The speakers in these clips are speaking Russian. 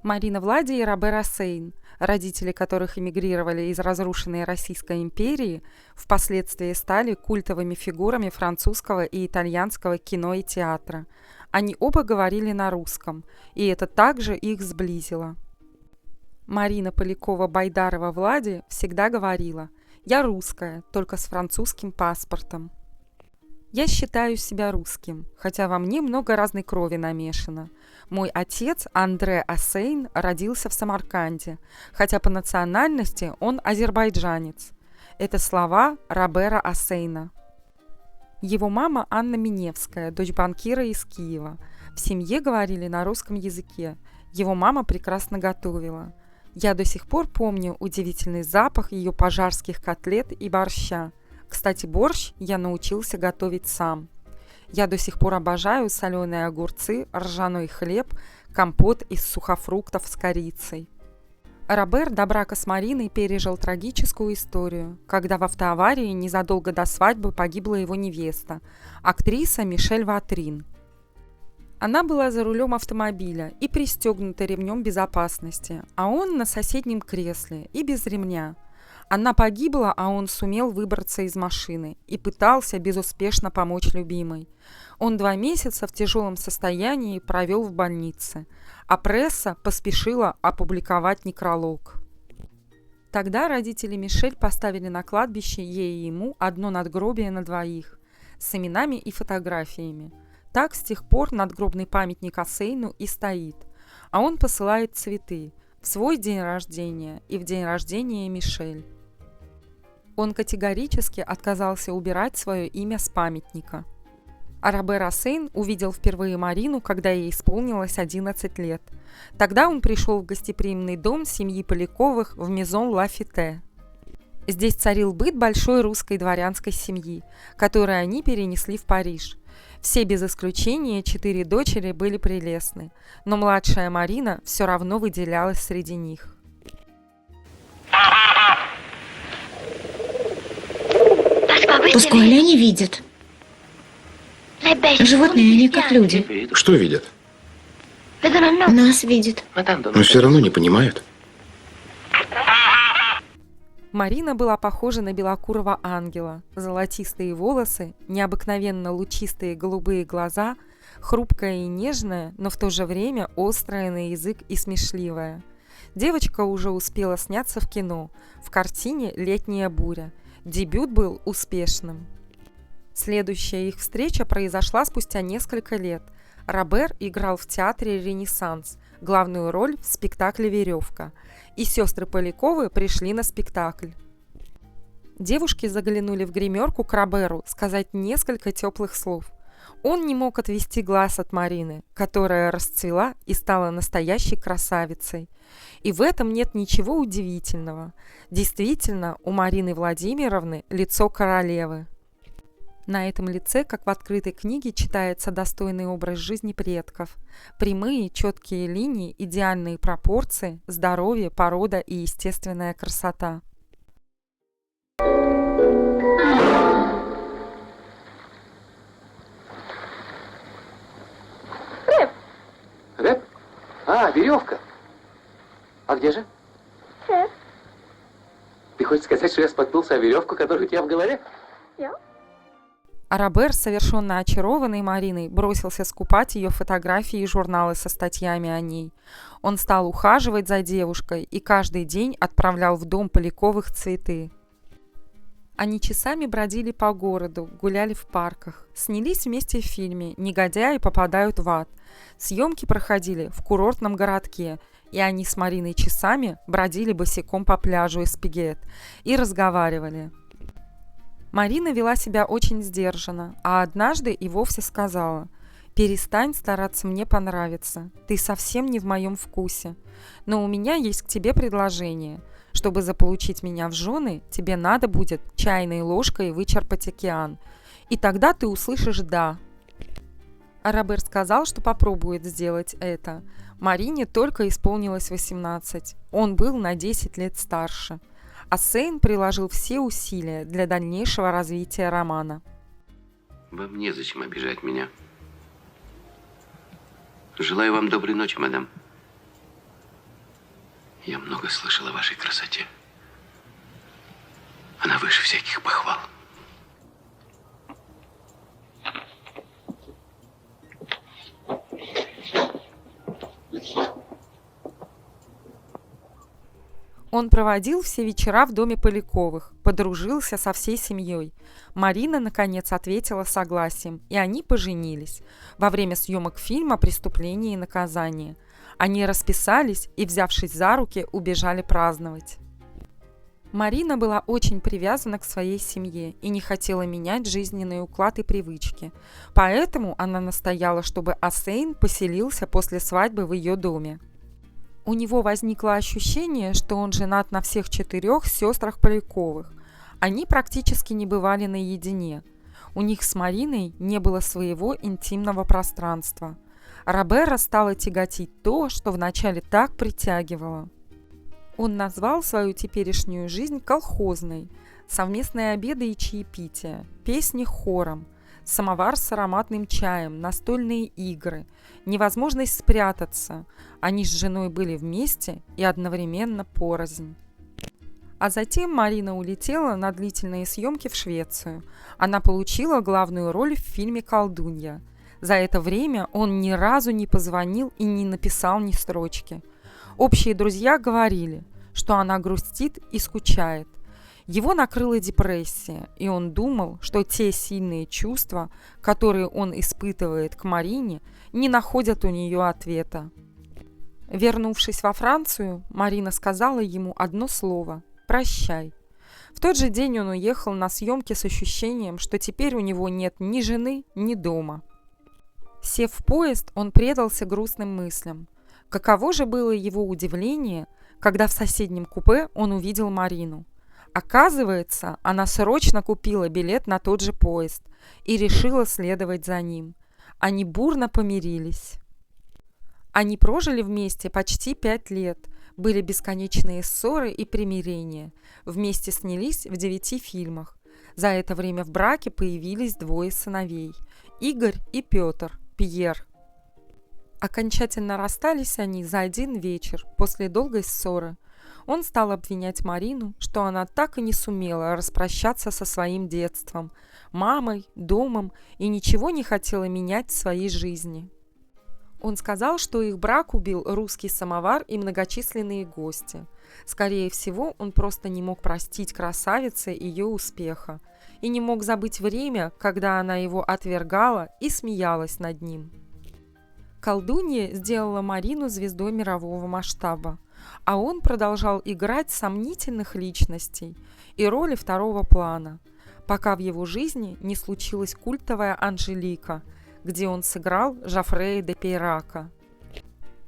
Марина Влади и Робер Осейн, родители которых эмигрировали из разрушенной Российской империи, впоследствии стали культовыми фигурами французского и итальянского кино и театра. Они оба говорили на русском, и это также их сблизило. Марина Полякова-Байдарова-Влади всегда говорила: «Я русская, только с французским паспортом». Я считаю себя русским, хотя во мне много разной крови намешано. Мой отец, Андре Осейн, родился в Самарканде, хотя по национальности он азербайджанец. Это слова Робера Осейна. Его мама Анна Миневская, дочь банкира из Киева. В семье говорили на русском языке. Его мама прекрасно готовила. Я до сих пор помню удивительный запах ее пожарских котлет и борща. Кстати, борщ я научился готовить сам. Я до сих пор обожаю соленые огурцы, ржаной хлеб, компот из сухофруктов с корицей. Робер до брака с Мариной пережил трагическую историю, когда в автоаварии незадолго до свадьбы погибла его невеста, актриса Мишель Ватрин. Она была за рулем автомобиля и пристегнута ремнем безопасности, а он на соседнем кресле и без ремня. Она погибла, а он сумел выбраться из машины и пытался безуспешно помочь любимой. Он 2 месяца в тяжелом состоянии провел в больнице, а пресса поспешила опубликовать некролог. Тогда родители Мишель поставили на кладбище ей и ему одно надгробие на 2, с именами и фотографиями. Так с тех пор надгробный памятник Осейну и стоит, а он посылает цветы в свой день рождения и в день рождения Мишель. Он категорически отказался убирать свое имя с памятника. А Робер Осейн увидел впервые Марину, когда ей исполнилось 11 лет. Тогда он пришел в гостеприимный дом семьи Поляковых в Мезон Лафите. Здесь царил быт большой русской дворянской семьи, которую они перенесли в Париж. Все без исключения 4 дочери были прелестны, но младшая Марина все равно выделялась среди них. Паскуале не видит. Животные, они как люди. Что видят? Нас видят. Но все равно не понимают. Марина была похожа на белокурого ангела. Золотистые волосы, необыкновенно лучистые голубые глаза, хрупкая и нежная, но в то же время острая на язык и смешливая. Девочка уже успела сняться в кино, в картине «Летняя буря». Дебют был успешным. Следующая их встреча произошла спустя несколько лет. Робер играл в театре «Ренессанс» главную роль в спектакле «Веревка», и сестры Поляковы пришли на спектакль. Девушки заглянули в гримерку к Роберу сказать несколько теплых слов. Он не мог отвести глаз от Марины, которая расцвела и стала настоящей красавицей. И в этом нет ничего удивительного. Действительно, у Марины Владимировны лицо королевы. На этом лице, как в открытой книге, читается достойный образ жизни предков. Прямые, четкие линии, идеальные пропорции, здоровье, порода и естественная красота. Рэп? А, веревка. А где же? Рэп. Ты хочешь сказать, что я споткнулся о веревку, которая у тебя в голове? Я? А Робер, совершенно очарованный Мариной, бросился скупать ее фотографии и журналы со статьями о ней. Он стал ухаживать за девушкой и каждый день отправлял в дом Поляковых цветы. Они часами бродили по городу, гуляли в парках, снялись вместе в фильме «Негодяи попадают в ад». Съемки проходили в курортном городке, и они с Мариной часами бродили босиком по пляжу Эспигет и разговаривали. Марина вела себя очень сдержанно, а однажды и вовсе сказала: «Перестань стараться мне понравиться, ты совсем не в моем вкусе, но у меня есть к тебе предложение. Чтобы заполучить меня в жены, тебе надо будет чайной ложкой вычерпать океан, и тогда ты услышишь «да». А Робер сказал, что попробует сделать это. Марине только исполнилось 18, он был на 10 лет старше. Осейн приложил все усилия для дальнейшего развития романа. Вам незачем обижать меня. Желаю вам доброй ночи, мадам. Я много слышал о вашей красоте. Она выше всяких похвал. Он проводил все вечера в доме Поляковых, подружился со всей семьей. Марина, наконец, ответила согласием, и они поженились во время съемок фильма «Преступление и наказание». Они расписались и, взявшись за руки, убежали праздновать. Марина была очень привязана к своей семье и не хотела менять жизненный уклад и привычки. Поэтому она настояла, чтобы Осейн поселился после свадьбы в ее доме. У него возникло ощущение, что он женат на всех 4 сестрах Поляковых. Они практически не бывали наедине. У них с Мариной не было своего интимного пространства. Робера стало тяготить то, что вначале так притягивало. Он назвал свою теперешнюю жизнь колхозной. Совместные обеды и чаепития, песни хором, самовар с ароматным чаем, настольные игры, невозможность спрятаться. Они с женой были вместе и одновременно порознь. А затем Марина улетела на длительные съемки в Швецию. Она получила главную роль в фильме «Колдунья». За это время он ни разу не позвонил и не написал ни строчки. Общие друзья говорили, что она грустит и скучает. Его накрыла депрессия, и он думал, что те сильные чувства, которые он испытывает к Марине, не находят у нее ответа. Вернувшись во Францию, Марина сказала ему одно слово – «Прощай». В тот же день он уехал на съемки с ощущением, что теперь у него нет ни жены, ни дома. Сев в поезд, он предался грустным мыслям. Каково же было его удивление, когда в соседнем купе он увидел Марину. Оказывается, она срочно купила билет на тот же поезд и решила следовать за ним. Они бурно помирились. Они прожили вместе почти 5 лет, были бесконечные ссоры и примирения, вместе снялись в 9 фильмах. За это время в браке появились 2 сыновей – Игорь и Петр, Пьер. Окончательно расстались они за один вечер после долгой ссоры. Он стал обвинять Марину, что она так и не сумела распрощаться со своим детством, мамой, домом и ничего не хотела менять в своей жизни. Он сказал, что их брак убил русский самовар и многочисленные гости. Скорее всего, он просто не мог простить красавице ее успеха и не мог забыть время, когда она его отвергала и смеялась над ним. «Колдунья» сделала Марину звездой мирового масштаба, а он продолжал играть сомнительных личностей и роли второго плана, пока в его жизни не случилась культовая «Анжелика», где он сыграл Жофрея де Пейрака.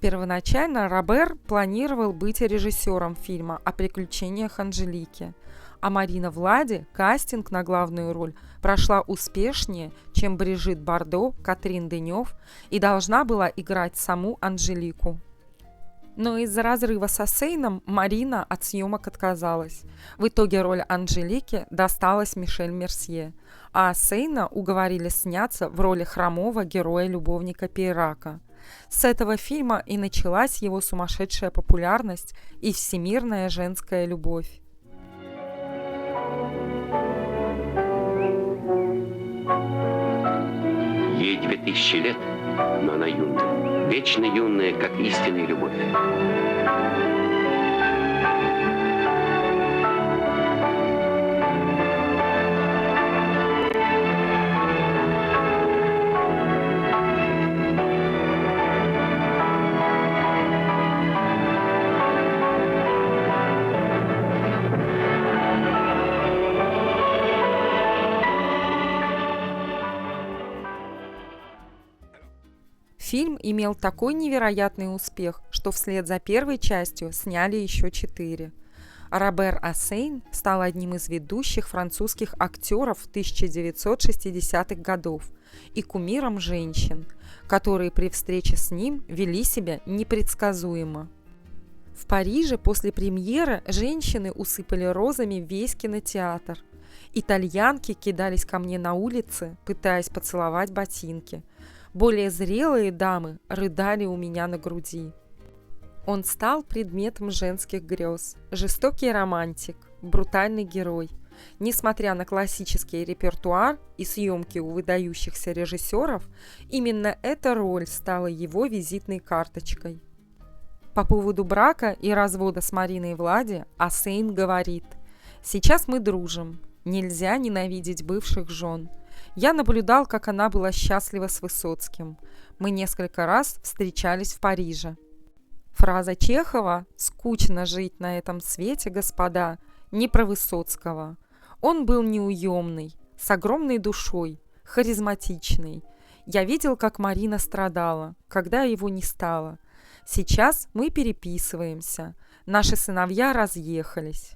Первоначально Робер планировал быть режиссером фильма о приключениях Анжелики, а Марина Влади кастинг на главную роль прошла успешнее, чем Брижит Бардо, Катрин Денев, и должна была играть саму Анжелику. Но из-за разрыва с Осейном Марина от съемок отказалась. В итоге роль Анжелики досталась Мишель Мерсье, а Осейна уговорили сняться в роли хромого героя-любовника Пейрака. С этого фильма и началась его сумасшедшая популярность и всемирная женская любовь. Ей 2000 лет, но она юная. Вечно юная, как истинная любовь. Фильм имел такой невероятный успех, что вслед за первой частью сняли еще 4. Робер Осейн стал одним из ведущих французских актеров 1960-х годов и кумиром женщин, которые при встрече с ним вели себя непредсказуемо. В Париже после премьеры женщины усыпали розами весь кинотеатр. Итальянки кидались ко мне на улице, пытаясь поцеловать ботинки. Более зрелые дамы рыдали у меня на груди. Он стал предметом женских грез, жестокий романтик, брутальный герой. Несмотря на классический репертуар и съемки у выдающихся режиссеров, именно эта роль стала его визитной карточкой. По поводу брака и развода с Мариной Влади Асейн говорит: «Сейчас мы дружим. Нельзя ненавидеть бывших жен. Я наблюдал, как она была счастлива с Высоцким. Мы несколько раз встречались в Париже». Фраза Чехова «скучно жить на этом свете, господа» не про Высоцкого. Он был неуемный, с огромной душой, харизматичный. Я видел, как Марина страдала, когда его не стало. Сейчас мы переписываемся. Наши сыновья разъехались.